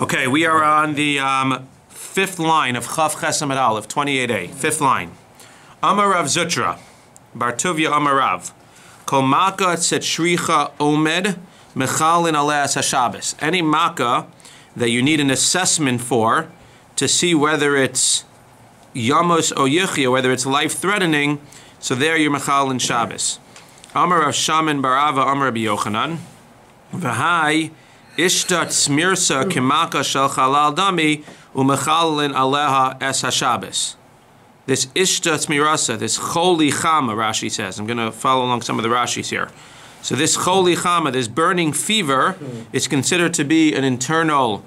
Okay, we are on the fifth line of Chav Chesam Aleph, 28a. Fifth line. Amar Rav Zutra, Bartuvia Amar Rav, Kol Makkah Tzetshricha Omed Mechalin Aleas HaShabbos. Any Makkah that you need an assessment for to see whether it's Yamos or Yichya, whether it's life-threatening, so there you're Mechalin Shabbos. Amar Rav Shaman Barava Amar Rabbi Yochanan, V'hai Ishtat Smirsa Kimaka Shel Chalal Dami Umechalin Aleha Es HaShabbos. This Ishtat Smirasa, this Choli Chama, Rashi says. I'm going to follow along some of the Rashis here. So this Choli Chama, this burning fever, is considered to be an internal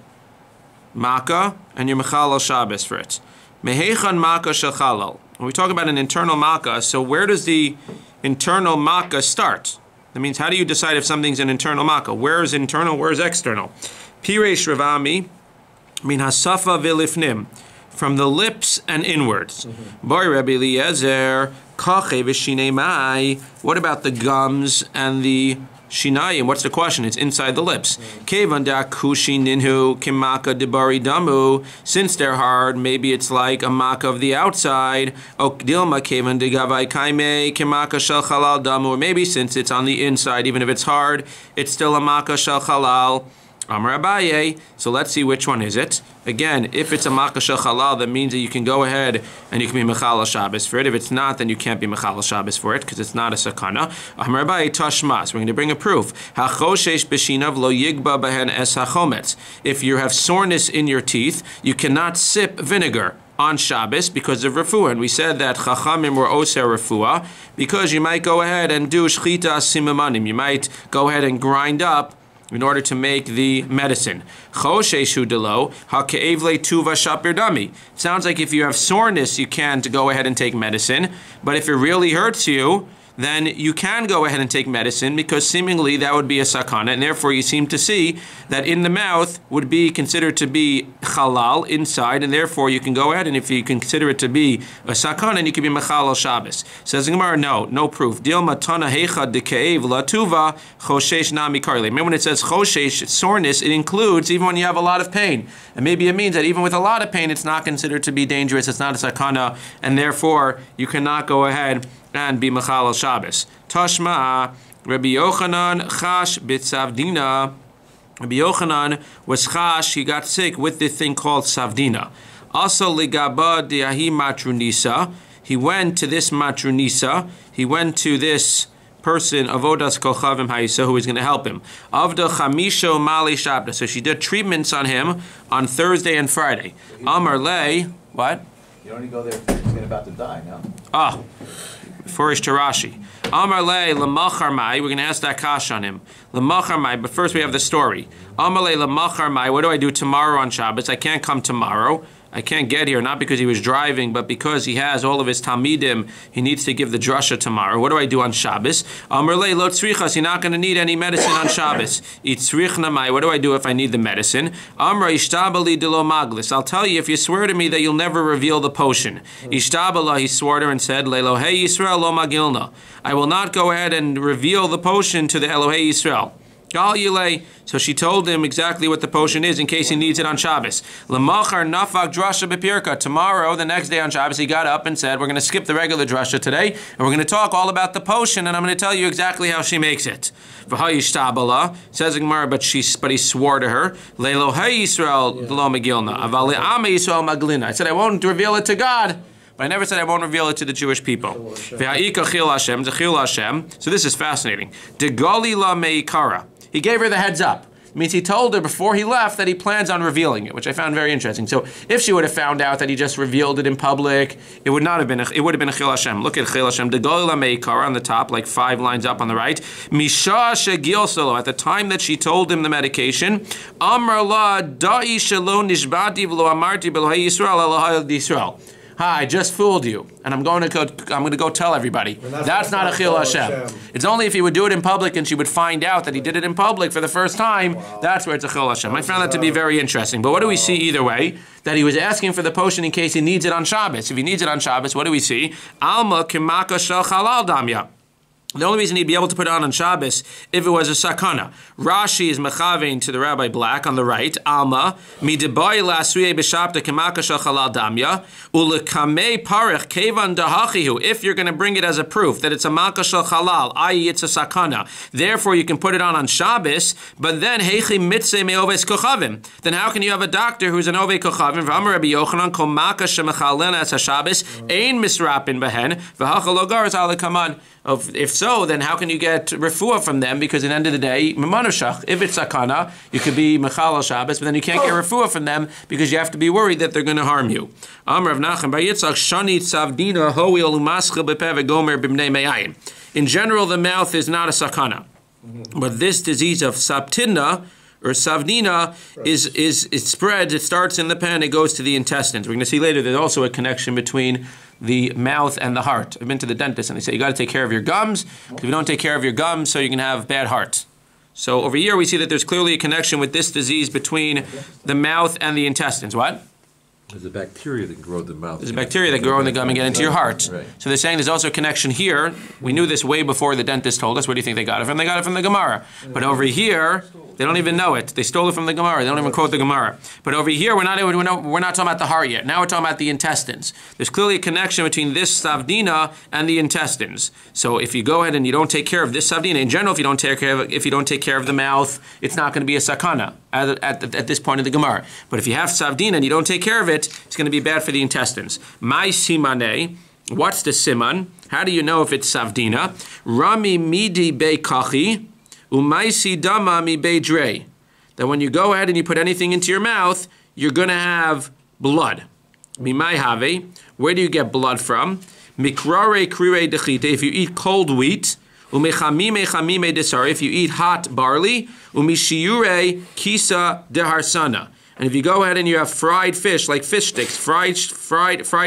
Makkah, and you're Mechal Shabbos for it. Mehechan Makkah Shel Chalal. When we talk about an internal Makkah, so where does the internal Makkah start? That means, how do you decide if something's an internal Makkah? Where is internal, where is external? Piresh Ravami, min hasafa v'lifnim, from the lips and inwards. Bar Rabbi Eliezer, kache v'shinei mai. What about the gums and the shinayim? What's the question? It's inside the lips. Kevan da kushi ninhu kimaka debari damu. Since they're hard, maybe it's like a makkah of the outside. Okdilma kevan de gavai kaime kimaka shel chalal damu. Or maybe since it's on the inside, even if it's hard, it's still a makkah shel chalal. Amar Abaye. So let's see which one is it. Again, if it's a makkah shel chalal, that means that you can go ahead and you can be mechal Shabbos for it. If it's not, then you can't be mechal Shabbos for it because it's not a sakana. Amar Abaye tashmas. We're going to bring a proof. Hachoshesh b'shinav lo yigba behen es hachometz. If you have soreness in your teeth, you cannot sip vinegar on Shabbos because of refuah. And we said that chachamim were oser refuah because you might go ahead and do shchita simamanim. You might go ahead and grind up in order to make the medicine. Sounds like if you have soreness, you can't go ahead and take medicine. But if it really hurts you, then you can go ahead and take medicine because seemingly that would be a sakana. And therefore you seem to see that in the mouth would be considered to be halal inside. And therefore you can go ahead and if you consider it to be a sakana, and you can be mechal al Shabbos. Says the Gemara, no proof. Dilma tana heicha deke'ev latuva choshesh nami karli. Remember when it says choshesh, soreness, it includes even when you have a lot of pain. And maybe it means that even with a lot of pain, it's not considered to be dangerous. It's not a sakana. And therefore you cannot go ahead and be mechal al Shabbos. Tashma, Rabbi Yochanan chash b'tzavdina. Rabbi Yochanan was chash, he got sick with this thing called savdina. Also ligaba diahi matrunisa. He went to this matrunisa. He went to this person, avodas kochavim haisa, who was going to help him. Avda chamisho mali shabda. So she did treatments on him on Thursday and Friday. Amar lei, what? You only go there if he's about to die, no? Forish Tarashi. Amar le lamachar mai. We're going to ask that kash on him. Lamachar mai. But first we have the story. Amar le lamachar mai. What do I do tomorrow on Shabbos? I can't come tomorrow. I can't get here, not because he was driving, but because he has all of his talmidim. He needs to give the drasha tomorrow. What do I do on Shabbos? Amar le lo tzrichas. You're not going to need any medicine on Shabbos. Itzrichna mai. What do I do if I need the medicine? Amar ishtabali de lo maglis. I'll tell you if you swear to me that you'll never reveal the potion. Ishtabala, he swore to her and said, Lelohei Yisrael lo magilna. I will not go ahead and reveal the potion to the Elohei Yisrael. So she told him exactly what the potion is in case he needs it on Shabbos. Lamachar nafak drasha b'pirka. Tomorrow, the next day on Shabbos, he got up and said, we're going to skip the regular drasha today, and we're going to talk all about the potion, and I'm going to tell you exactly how she makes it. V'hayishtabala, says Gemara, but he swore to her, Lelohei Yisrael lo magilna, aval le'amei Yisrael maglina. I said, I won't reveal it to God, but I never said I won't reveal it to the Jewish people. So this is fascinating. Degalila meikara. He gave her the heads up. It means he told her before he left that he plans on revealing it, which I found very interesting. So if she would have found out that he just revealed it in public, it would not have been. It would have been a chil Hashem. Look at chil Hashem. Degalila meikara on the top, like 5 lines up on the right. Misha shegil solo. At the time that she told him the medication, Amar la da'i shelo nishbati v'lo amarti b'lohei Yisrael elohai Yisrael. I just fooled you, and I'm going to go tell everybody. That's not a chil Hashem. It's only if he would do it in public and she would find out that he did it in public for the first time, that's where it's a chil Hashem. I found that to be very interesting. But what do we see either way? That he was asking for the potion in case he needs it on Shabbos. If he needs it on Shabbos, what do we see? Alma kimaka shel chalal damya. The only reason he'd be able to put it on Shabbos if it was a sakana. Rashi is mechavein to the Rabbi Black on the right. Alma midebai la'asuyei b'shabta k'maka shel chalal damya ulekamei parech kevan dahachihu. If you're going to bring it as a proof that it's a maka shel chalal, i.e. it's a sakana, therefore you can put it on Shabbos. But then heichi mitzvah me'oves kochavim. Then how can you have a doctor who's an ove kochavim? V'amar Rabbi Yochanan kol maka shemechalena as Shabbos ein misrapin behen v'hachalogar is alekaman. If so, then how can you get refuah from them? Because at the end of the day, if it's sakana, you could be mechal al Shabbos, but then you can't get refuah from them because you have to be worried that they're going to harm you. In general, the mouth is not a sakana, but this disease of saptina or savdina is spread. It starts in the pen, it goes to the intestines. We're going to see later there's also a connection between the mouth and the heart. I've been to the dentist and they say you got to take care of your gums. If you don't take care of your gums, so you can have bad heart. So over here we see that there's clearly a connection with this disease between the mouth and the intestines. What? There's a bacteria that grow in the mouth. There's a bacteria that grow in the gum and get into your heart. Right. So they're saying there's also a connection here. We knew this way before the dentist told us. Where do you think they got it from? They got it from the Gemara. But over here, they don't even know it. They stole it from the Gemara. They don't even quote the Gemara. But over here, we're not talking about the heart yet. Now we're talking about the intestines. There's clearly a connection between this savdina and the intestines. So if you go ahead and you don't take care of this savdina, in general, if you don't take care of the mouth, it's not going to be a sakana at this point of the Gemara. But if you have savdina and you don't take care of it, it's going to be bad for the intestines. My simane, what's the siman? How do you know if it's savdina? Rami midi be kachi. Umaisi dama mi beidre. That when you go ahead and you put anything into your mouth, you're going to have blood. Mimai have. Where do you get blood from? Mikrare krire dechite. If you eat cold wheat. Umechamime chamime desar. If you eat hot barley. Umishiure kisa deharsana. And if you go ahead and you have fried fish, like fish sticks, fried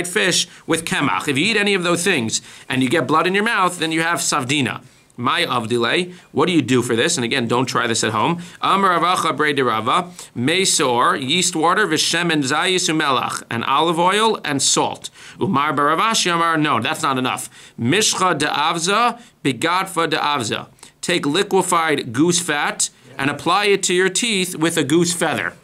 fish with kemach. If you eat any of those things and you get blood in your mouth, then you have savdina. My avdile, what do you do for this? And again, don't try this at home. Amar avacha brei derava, mesor, yeast water, v'shemen zayis umelach, and olive oil and salt. Umar baravashi amar, no, that's not enough. Mishcha de'avza, begatfa de'avza. Take liquefied goose fat and apply it to your teeth with a goose feather.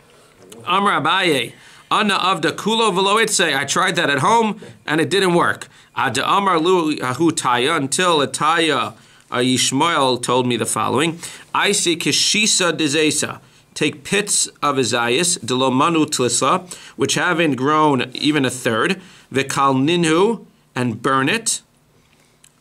Amar abaye, anna avda kulo v'lo itse. I tried that at home and it didn't work. Ada amar lu ahu taya, until a taya Yishmael told me the following: I see kishisa dezesa. Take pits of Isaias, delomanu tlisa, which haven't grown even a third, v'kal ninhu, and burn it.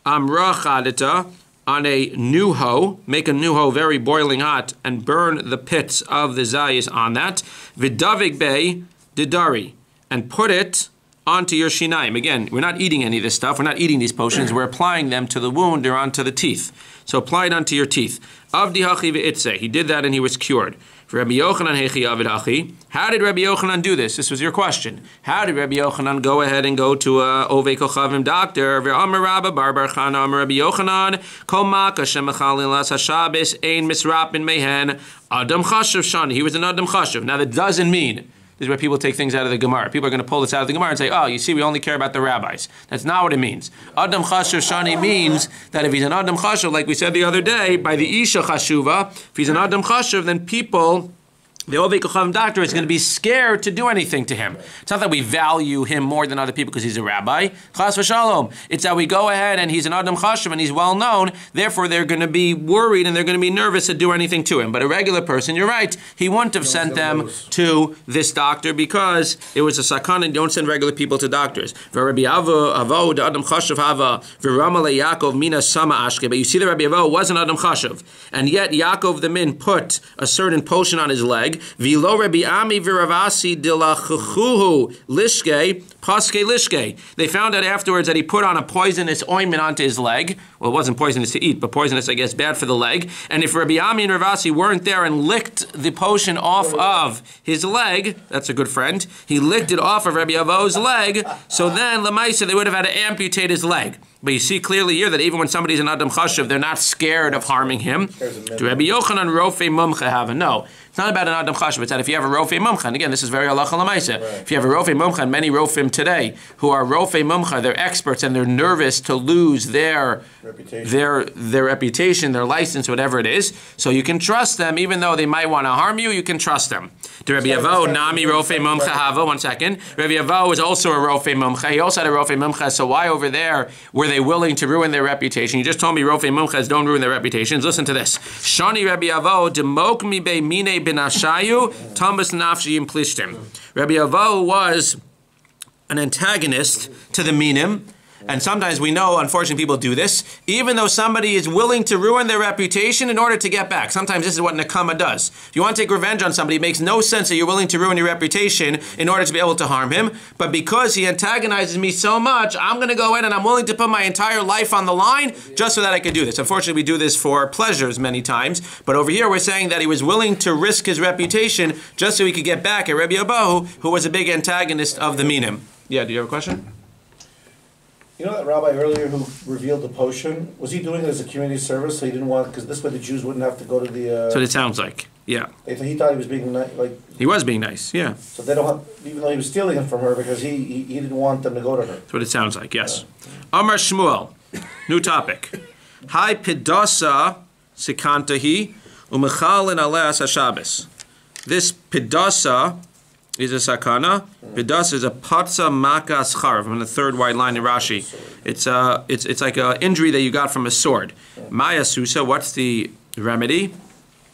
Amra chadita, on a new hoe, make a new hoe very boiling hot, and burn the pits of the Isaias on that. V'davik bei didari, and put it onto your shinaim. Again, we're not eating any of this stuff. We're not eating these potions. We're applying them to the wound or onto the teeth. So apply it onto your teeth. Avdi hachi ve'itze. He did that and he was cured. For Rabbi Yochanan hechi avid hachi. How did Rabbi Yochanan do this? This was your question. How did Rabbi Yochanan go ahead and go to a Ovei Kochavim doctor? Ve'amar Rabba bar bar chana amar Rabbi Yochanan kol maka shemechalin las hashabes ein misrapin mehen adam chashav shani. He was an adam chashav. Now that doesn't mean. This is where people take things out of the Gemara. People are going to pull this out of the Gemara and say, oh, you see, we only care about the rabbis. That's not what it means. Adam Chashav Shani means that if he's an Adam Chashav, like we said the other day, by the Isha Chashuva, if he's an Adam Chashav, then people, the Ovei Kochavim doctor, is going to be scared to do anything to him. It's not that we value him more than other people because he's a rabbi. Chas v'shalom. It's that we go ahead and he's an Adam Chashav and he's well known, therefore they're going to be worried and they're going to be nervous to do anything to him. But a regular person, you're right, he wouldn't have sent them to this doctor because it was a sakana, and don't send regular people to doctors. Rabbi Avo, the Adam Chashav hava, v'ramale Yaakov mina sama ashke. But you see that Rabbi Avo was an Adam Chashav, and yet Yaakov the Min put a certain potion on his leg. Vilo Rabbi Ami v'Ravasi dilachuhu lishke paske lishke. They found out afterwards that he put on a poisonous ointment onto his leg. Well, it wasn't poisonous to eat, but poisonous, I guess, bad for the leg. And if Rabbi Ami and Ravasi weren't there and licked the potion off of his leg, that's a good friend, he licked it off of Rabbi Avo's leg, so then Lamaisa, they would have had to amputate his leg. But you see clearly here that even when somebody's an Adam Chashav, they're not scared of harming him. Do Rabbi Yochanan Rofe Mumcha have a no? It's not about an Adam Chashuv. It's that if you have a Rofei Mumcha, and again, this is very halacha l'maaseh. If you have a Rofei Mumcha, and many Rofim today who are Rofei Mumcha, they're experts and they're nervous to lose their reputation, their license, whatever it is. So you can trust them, even though they might want to harm you. You can trust them. To Rabbi Avo, Nami Rofei Mumcha Hava. 1 second. Rabbi Avo was also a Rofei Mumcha. He also had a Rofei Mumcha. So why over there were they willing to ruin their reputation? You just told me Rofei Mumchas don't ruin their reputations. Listen to this. Shani Rabbi Avo demok mi be mine benashayu tambus nafshiyim plishtim. Rabbi Avo was an antagonist to the minim. And sometimes we know, unfortunately, people do this, even though somebody is willing to ruin their reputation in order to get back. Sometimes this is what Nakama does. If you want to take revenge on somebody, it makes no sense that you're willing to ruin your reputation in order to be able to harm him. But because he antagonizes me so much, I'm going to go in and I'm willing to put my entire life on the line just so that I can do this. Unfortunately, we do this for pleasures many times. But over here, we're saying that he was willing to risk his reputation just so he could get back at Rabbi Abahu, who was a big antagonist of the minim. Yeah, do you have a question? You know that rabbi earlier who revealed the potion? Was he doing it as a community service? So he didn't want, because this way the Jews wouldn't have to go to the. That's what it sounds like. Yeah. He thought he was being like. He was being nice. Yeah. So they don't have, even though he was stealing it from her, because he didn't want them to go to her. That's what it sounds like. Yes. Amar Shmuel, new topic. Hi pidasa sikantahi umechalin aleas hashabbos. This pidasa is a sakana. Vidas is a patza makas charv. On the third white line in Rashi, it's like an injury that you got from a sword. Maya susa. What's the remedy?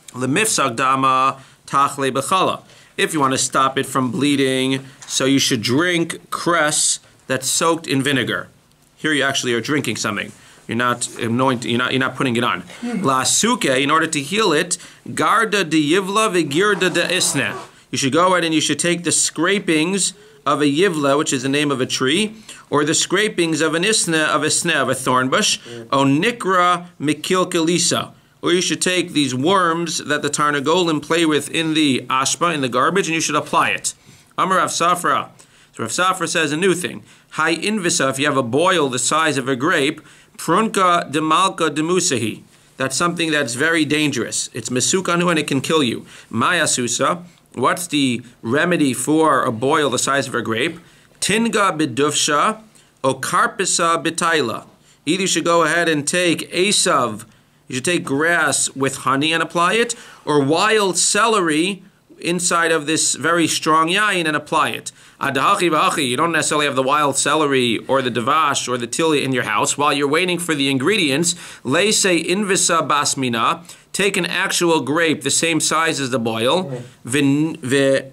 Lemifsag dama tachle bechala. If you want to stop it from bleeding, so you should drink cress that's soaked in vinegar. Here you actually are drinking something. You're not anointing. You're not putting it on. La suke. In order to heal it, garda de yivla vigirda de isne. You should go ahead and you should take the scrapings of a yivla, which is the name of a tree, or the scrapings of an isna, of a thorn bush, o nikra mikil kalisa. Or you should take these worms that the tarnagolim play with in the ashba, in the garbage, and you should apply it. Amar Rav Safra. So Rav Safra says a new thing. Hai invisa, if you have a boil the size of a grape, prunka demalka demusahi. That's something that's very dangerous. It's mesukanu and it can kill you. Maya susa. What's the remedy for a boil the size of a grape? Tinga bidufsha o karpisa bitaila. Either you should go ahead and take asav, you should take grass with honey and apply it, or wild celery inside of this very strong yayin and apply it. Adahachi v'achi, you don't necessarily have the wild celery or the davash or the tilia in your house. While you're waiting for the ingredients, leise invisa basmina, take an actual grape the same size as the boil, v'nignidar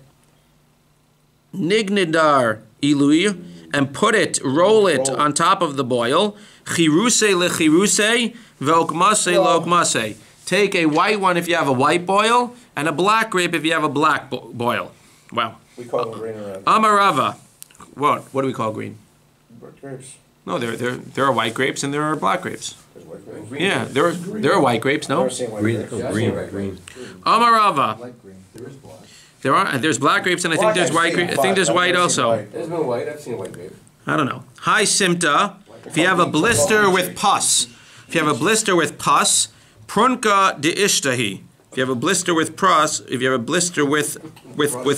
ilui, and put it, roll it on top of the boil, chiruse lechiruse, v'okmase lokmase. Take a white one if you have a white boil, and a black grape if you have a black boil. Wow. We call them green around. Amarava. What do we call green? Grapes. No, there are white grapes and there are black grapes. There's white grapes. Yeah, there are white grapes. No. I've never seen white grapes. Green. Amarava. Light green. There is black. There's black grapes and I think there's white grapes. I think there's white also. There's no white. I've seen white grape. I don't know. High simta. If you have a blister with pus, prunka de ishtahi. If you have a blister with pus,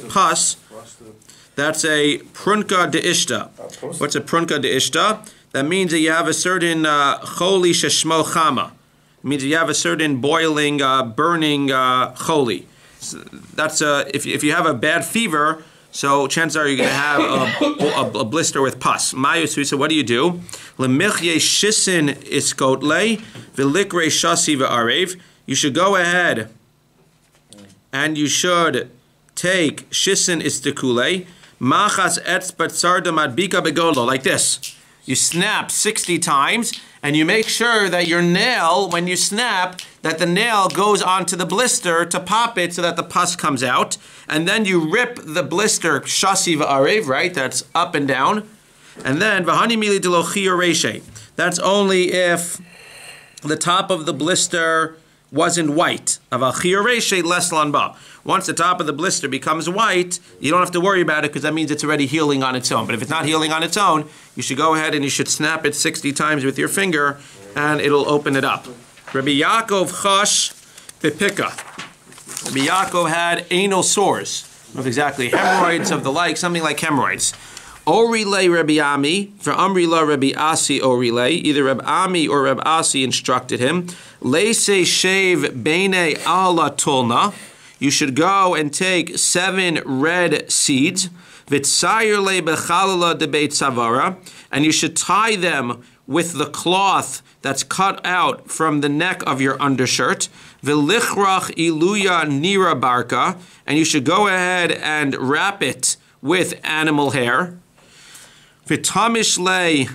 pus, that's a prunka de ishta. What's a prunka de ishta? That means that you have a certain choli sheshmo chama. It means that you have a certain boiling, burning choli. So that's if you have a bad fever, so chances are you're going to have a blister with pus. Mayusu, so what do you do? Lemichye shisin iskotle v'likre shasi v'arev. You should go ahead and you should take shisin istikule machas etz batzarda madbika begolo, like this. You snap 60 times and you make sure that your nail, when you snap, that the nail goes onto the blister to pop it so that the pus comes out. And then you rip the blister shasi v'arev, right? That's up and down. And then v'hani mili de lo chiyur reshe. That's only if the top of the blister wasn't white. Aval chiyur reshe les lanba. Once the top of the blister becomes white, you don't have to worry about it because that means it's already healing on its own. But if it's not healing on its own, you should go ahead and you should snap it 60 times with your finger and it'll open it up. Rabbi Yaakov Chash Pipika. Rabbi Yaakov had anal sores. Not exactly hemorrhoids of the like, something like hemorrhoids. Orile Rabbi Ami, for Amrila Rabbi Asi Orile, either Rabbi Ami or Rabbi Asi instructed him. Leise shave bene ala tulna. You should go and take 7 red seeds. V'tzayir le bechalala de beit savara, and you should tie them with the cloth that's cut out from the neck of your undershirt. V'lichrach iluya nira barka, and you should go ahead and wrap it with animal hair. V'tamish le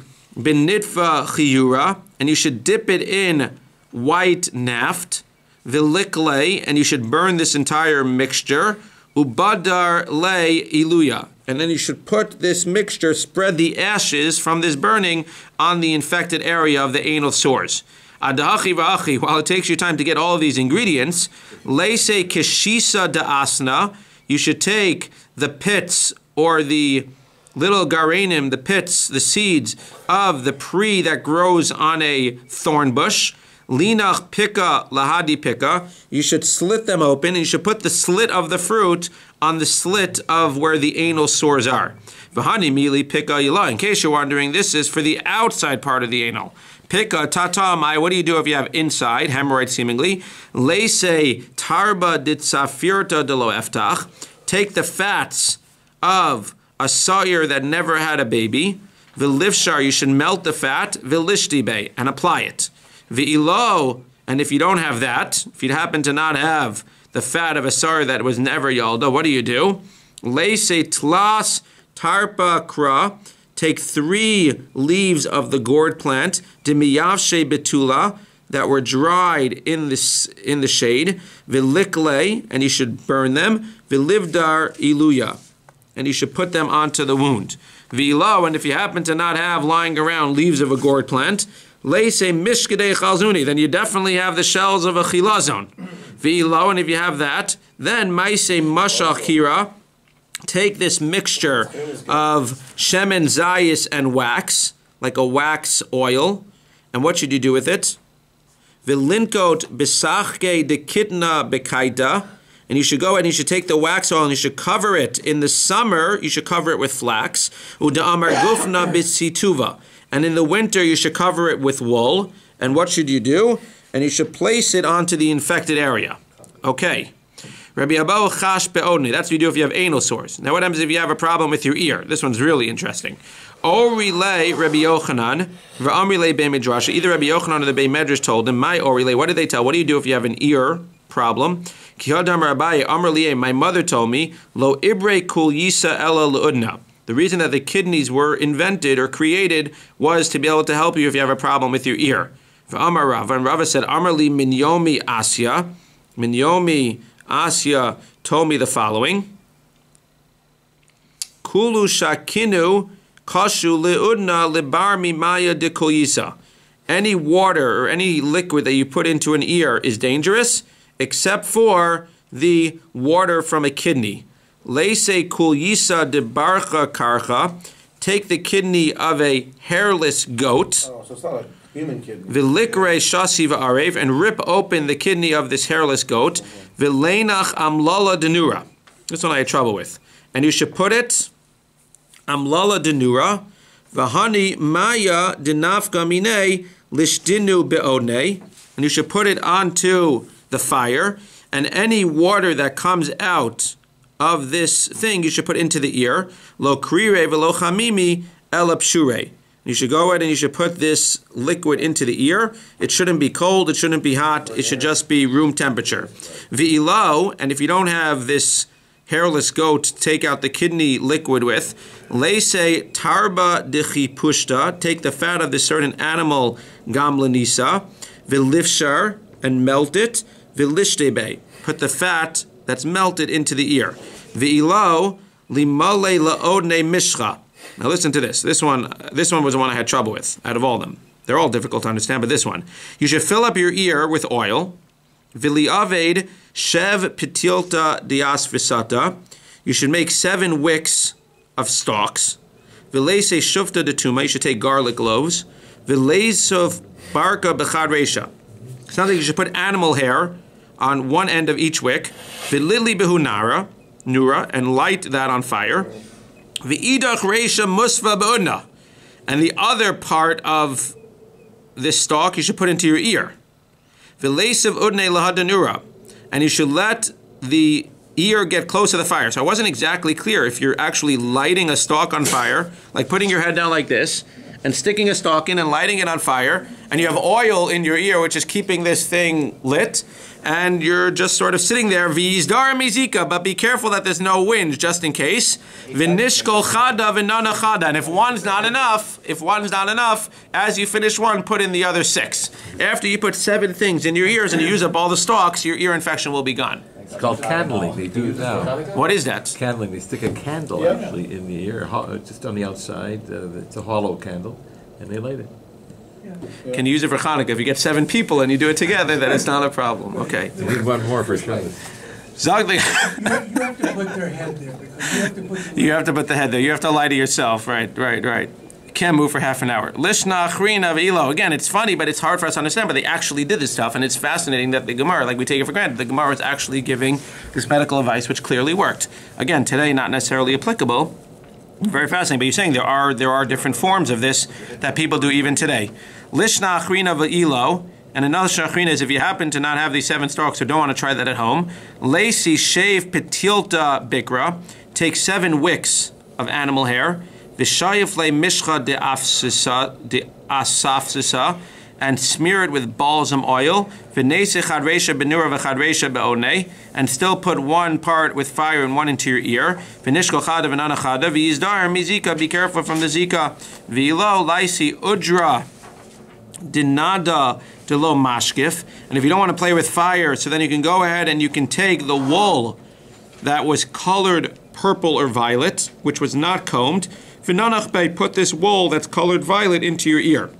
benitva chiyura, and you should dip it in white naft. V'likle, and you should burn this entire mixture. Ubadar le iluya, and then you should put this mixture, spread the ashes from this burning on the infected area of the anal sores. Adachi v'achi, while it takes you time to get all of these ingredients, leise keshisa da'asna, you should take the pits or the little garenim, the pits, the seeds of the pre that grows on a thorn bush. Linach pika lahadi pika, you should slit them open, and you should put the slit of the fruit on the slit of where the anal sores are. V'hani mili pika yila, in case you're wondering, this is for the outside part of the anal. Pika tata mai, what do you do if you have inside, hemorrhoid seemingly? Leise tarba ditzafirta de lo eftach, take the fats of a sawyer that never had a baby. V'lifshar, you should melt the fat, v'lishtibe, and apply it. V'ilo, and if you don't have that, if you happen to not have the fat of a sawyer that was never yalda, what do? Leise tlas tarpa kra, take 3 leaves of the gourd plant, demiyavshe betula, that were dried in the shade, v'likle, and you should burn them, v'livdar iluya, and you should put them onto the wound. V'ilo, and if you happen to not have lying around leaves of a gourd plant, leise mishkadei chalzuni, then you definitely have the shells of a chilazon. V'ilo, and if you have that, then maise mashach kira, take this mixture of shemen zayis and wax, like a wax oil, and what should you do with it? V'linkot besachke de kitna bekaita, and you should go and you should take the wax oil and you should cover it. In the summer, you should cover it with flax. Uda amar gufna bitsituva. And in the winter, you should cover it with wool. And what should you do? And you should place it onto the infected area. Okay. Rabbi Abba chash be'odni. That's what you do if you have anal sores. Now what happens if you have a problem with your ear? This one's really interesting. Orile Rabbi Yochanan, v'amrile Beit Midrash. Either Rabbi Yochanan or the Beit Midrash told him, my orile, what did they tell? What do you do if you have an ear problem? My mother told me, Lo ibre kul yisa ela le'udna. The reason that the kidneys were invented or created was to be able to help you if you have a problem with your ear. Amar Rav, and Rav said, Amarli min yomi asya. Min yomi asya told me the following. Kulu shakinu kashu le'udna libar mimaya de kul yisa. Any water or any liquid that you put into an ear is dangerous, except for the water from a kidney. Leise kul yisa de barcha karcha, take the kidney of a hairless goat. Oh, so it's not a human kidney. V'likre shasi v'arev, and rip open the kidney of this hairless goat. V'leinach amlala denura. This one I had trouble with. And you should put it, amlala denura, v'hani maya denafka mine lishdinu be'odne, and you should put it onto the fire, and any water that comes out of this thing you should put into the ear. Lo krire v'lo chamimi ela pshure. You should go ahead and you should put this liquid into the ear. It shouldn't be cold, it shouldn't be hot, it should just be room temperature. V'ilo, and if you don't have this hairless goat to take out the kidney liquid with, leise tarba dichi pushta, take the fat of this certain animal gamlanisa, v'lifshar, and melt it, v'lishtebe, put the fat that's melted into the ear. V'ilo limale laodne mishcha. Now listen to this. This one was the one I had trouble with out of all of them. They're all difficult to understand, but this one. You should fill up your ear with oil. V'liaved shev pitilta dias visata. You should make 7 wicks of stalks. V'leise shufta detuma. You should take garlic cloves. V'leisov barka b'chad reisha. Sounds like you should put animal hair on one end of each wick. V'lili behu nura, and light that on fire. V'idach reisha musva be'udna, and the other part of this stalk you should put into your ear. V'leisav udnei lahadanura, and you should let the ear get close to the fire. So I wasn't exactly clear if you're actually lighting a stalk on fire, like putting your head down like this, and sticking a stalk in and lighting it on fire, and you have oil in your ear which is keeping this thing lit, and you're just sort of sitting there, v'izdar mizika, but be careful that there's no wind, just in case. V'nishkol chada v'nana chada, and if one's not enough, as you finish one, put in the other 6. After you put 7 things in your ears and you use up all the stalks, your ear infection will be gone. It's called candling. They do it now. What is that? Candling. They stick a candle actually in the ear, just on the outside. It's a hollow candle, and they light it. Can you use it for Hanukkah? If you get 7 people and you do it together, then it's not a problem. Okay. You need one more for Shabbos. Zogli. You have to put their head there because You have to put the head there. You have to lie to yourself. Right. You can't move for half an hour. Lishna achrina v'ilo. Again, it's funny, but it's hard for us to understand, but they actually did this stuff, and it's fascinating that the Gemara, like we take it for granted, the Gemara is actually giving this medical advice, which clearly worked. Again, today, not necessarily applicable. Very fascinating, but you're saying there are different forms of this that people do even today. Lishna achrina v'ilo. And another shachrina is if you happen to not have these 7 stalks or don't want to try that at home, Lacey shave petilta bikra, take 7 wicks of animal hair, v'shayif le mishcha de asafsisa, and smear it with balsam oil, v'neise chadresha benura v'chadresha be'onei, and still put one part with fire and one into your ear, v'nishkol chada v'nana chada, v'yizdar mizika, be careful from the zika, v'ilo laisi udra dinada delo mashkif, and if you don't want to play with fire, so then you can go ahead and you can take the wool that was colored purple or violet, which was not combed, v'nanach put this wool that's colored violet into your ear.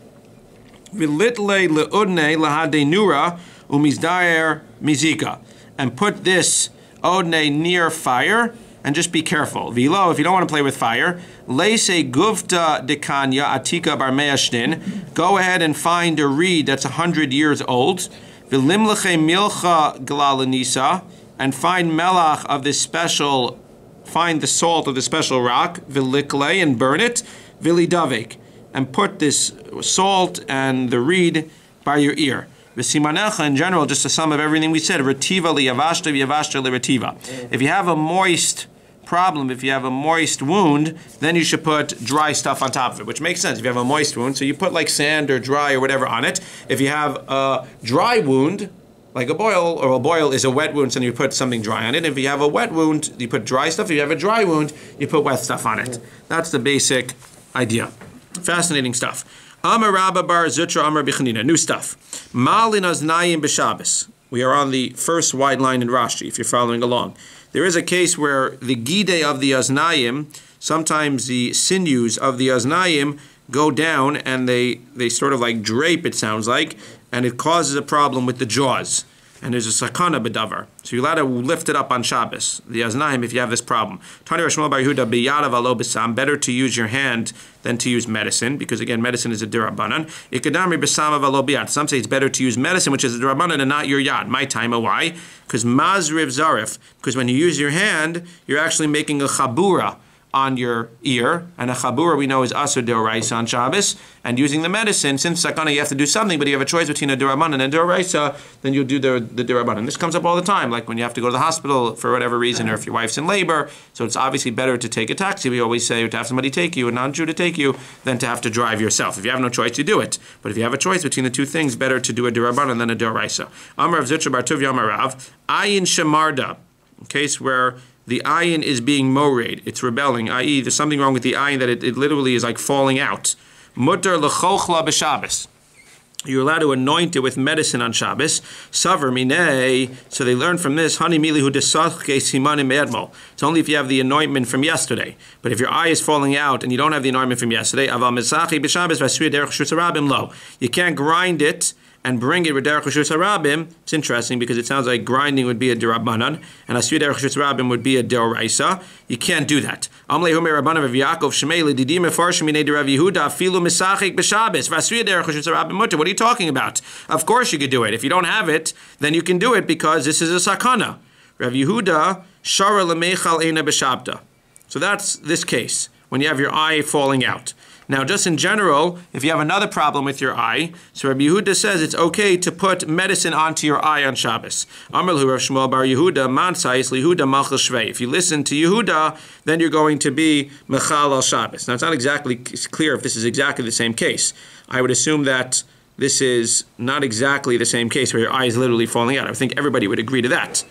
V'litle le'udne lahadenura umizdaer mizika, and put this odne near fire, and just be careful. V'lo, if you don't want to play with fire, leise guvta dekanya atika bar me'ashtin, go ahead and find a reed that's 100 years old. V'limleche milcha glalanisa, and find melach of this special, find the salt of the special rock, v'likle, and burn it, v'lidavek, and put this salt and the reed by your ear. V'simanecha, in general, just a sum of everything we said, retiva liyavashta v'yavashta liretiva. If you have a moist problem, if you have a moist wound, then you should put dry stuff on top of it, which makes sense. If you have a moist wound, so you put like sand or dry or whatever on it. If you have a dry wound, like a boil, or a boil is a wet wound, so you put something dry on it. If you have a wet wound, you put dry stuff. If you have a dry wound, you put wet stuff on it. That's the basic idea. Fascinating stuff. Amar Rabba bar Zutra Amar Bichanina. New stuff. Malin aznayim b'Shabbos. We are on the first wide line in Rashi, if you're following along. There is a case where the gide of the aznayim, sometimes the sinews of the aznayim, go down and they sort of like drape, it sounds like, and it causes a problem with the jaws. And there's a sakana bedavar. So you're allowed to lift it up on Shabbos, the aznayim, if you have this problem. Tani Rashmal bar Yehuda biyadav alo b'sam, better to use your hand than to use medicine, because again, medicine is a dirabanan. Ikadamri b'sam alo biyad. Some say it's better to use medicine, which is a dirabanan, and not your yad. My time, why? Because mazriv zarif, because when you use your hand, you're actually making a chabura on your ear, and a chabura we know is asur deoraisa on Shabbos, and using the medicine, since sakana you have to do something, but you have a choice between a derabanan and a deoraisa, then you'll do the derabanan. This comes up all the time, like when you have to go to the hospital for whatever reason, or if your wife's in labor, so it's obviously better to take a taxi. We always say to have somebody take you, a non-Jew to take you, than to have to drive yourself. If you have no choice, you do it. But if you have a choice between the two things, better to do a derabanan than a deoraisa. Amar of Zitra bar Tuvia Amar Rav, ayin shemarda, a case where the ayin is being morayed, it's rebelling, i.e. there's something wrong with the ayin that it literally is like falling out. Mutter lechochla b'Shabbos. You're allowed to anoint it with medicine on Shabbos. Savar minei. So they learn from this. Hani milihu desachke simanim me'edmol. It's only if you have the anointment from yesterday. But if your eye is falling out and you don't have the anointment from yesterday, aval mesachi b'Shabbos v'asuya derech shusarabim lo. You can't grind it and bring it with derech reshus harabim, it's interesting because it sounds like grinding would be a derabbanan and asui derech reshus harabim would be a deoraisa. You can't do that. Amlei humer rabbanan of Yaakov shmei lididim mefarshim minei derav Yehuda afilu misachik b'Shabbos v'asui derech reshus harabim mutter. What are you talking about? Of course you could do it. If you don't have it, then you can do it because this is a sakana. Rav Yehuda shara lemeichal eina b'Shabta. So that's this case when you have your eye falling out. Now, just in general, if you have another problem with your eye, so Rabbi Yehuda says it's okay to put medicine onto your eye on Shabbos. Amar hu Rav Shmuel bar Yehuda mansais lihuda malchus shvei. If you listen to Yehuda, then you're going to be mechal al Shabbos. Now, it's not exactly clear if this is exactly the same case. I would assume that this is not exactly the same case where your eye is literally falling out. I think everybody would agree to that.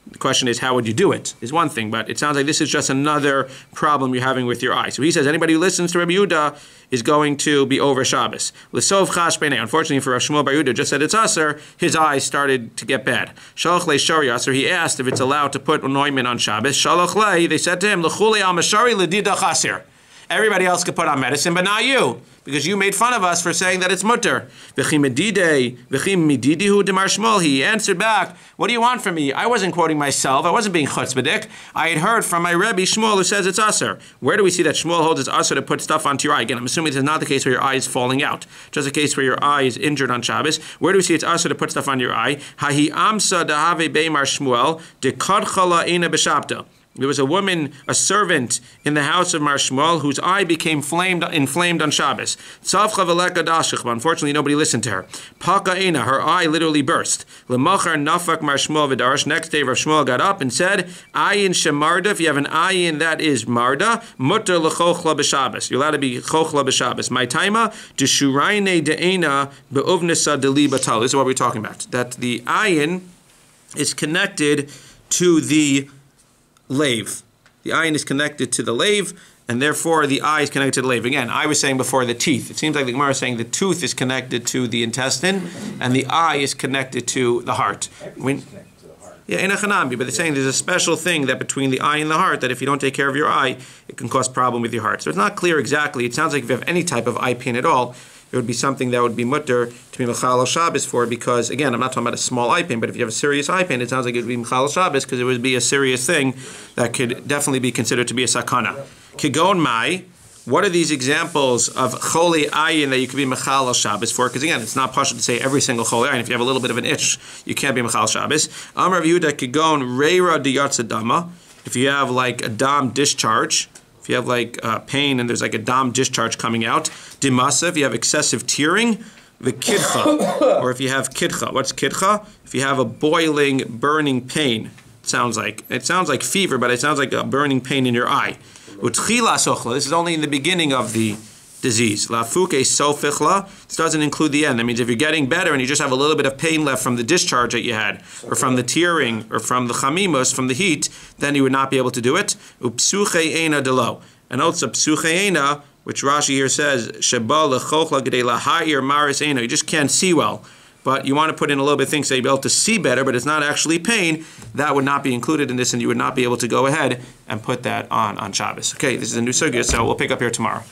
The question is, how would you do it, is one thing, but it sounds like this is just another problem you're having with your eye. So he says anybody who listens to Rabbi Yehuda is going to be over Shabbos. L'sov chash b'nei. Unfortunately for Rav Shmuel bar Yehuda just said it's aser, his eyes started to get bad. Shalach le shari aser, he asked if it's allowed to put ointment on Shabbos. Shalach le, they said to him, l'chule al mashari l'dida chasir. Everybody else could put on medicine, but not you, because you made fun of us for saying that it's mutter. He answered back, what do you want from me? I wasn't quoting myself. I wasn't being chutzpahdik. I had heard from my Rebbe Shmuel who says it's aser. Where do we see that Shmuel holds it's aser to put stuff onto your eye? Again, I'm assuming this is not the case where your eye is falling out. Just a case where your eye is injured on Shabbos. Where do we see it's aser to put stuff on your eye? Hahi amsa dahave beimar Shmuel de kadchala ina b'shabta. There was a woman, a servant in the house of Mar Shmuel, whose eye became inflamed on Shabbos. Unfortunately, nobody listened to her. Paka Eina, her eye literally burst. Lemachar nafak Mar Shmuel v'darash. Next day, Rav Shmuel got up and said, Ayin shemarda, if you have an ayin that is marda, mutter lechochla b'Shabbos. You're allowed to be chochla b'Shabbos. My taima, d'shurayne de'ena be'uvnesa deliba tal. This is what we're talking about. That the ayin is connected to the lave. The ayin is connected to the lave, and therefore the eye is connected to the lave. Again, I was saying before the teeth. It seems like the Gemara is saying the tooth is connected to the intestine, and the eye is connected to the heart. Yeah, in a chanambi, but they're saying there's a special thing that between the eye and the heart, that if you don't take care of your eye, it can cause problem with your heart. So it's not clear exactly. It sounds like if you have any type of eye pain at all, it would be something that would be mutter to be Mechal al Shabbos for, because, again, I'm not talking about a small eye pain, but if you have a serious eye pain, it sounds like it would be Mechal al Shabbos, because it would be a serious thing that could definitely be considered to be a sakana. Kigon mai, what are these examples of choli ayin that you could be Mechal al Shabbos for? Because, again, it's not possible to say every single choli ayin. If you have a little bit of an itch, you can't be Mechal al Shabbos. Amar Yehuda kigon reira diyatza dama. If you have like a dam discharge, if you have like pain and there's like a dam discharge coming out, dimasa, if you have excessive tearing, the kidcha, or if you have kidcha. What's kidcha? If you have a boiling, burning pain, it sounds like fever, but it sounds like a burning pain in your eye. Utchila sochla. This is only in the beginning of the disease. Lafuke sofichla. This doesn't include the end. That means if you're getting better and you just have a little bit of pain left from the discharge that you had, or from the tearing, or from the chamimos, from the heat, then you would not be able to do it. Upsuche eina delo. And also psuche eina, which Rashi here says, sheba lechochla gedei lahayir maris eina. You just can't see well, but you want to put in a little bit of things so you'll be able to see better, but it's not actually pain. That would not be included in this, and you would not be able to go ahead and put that on Shabbos. Okay, this is a new sugya, so we'll pick up here tomorrow.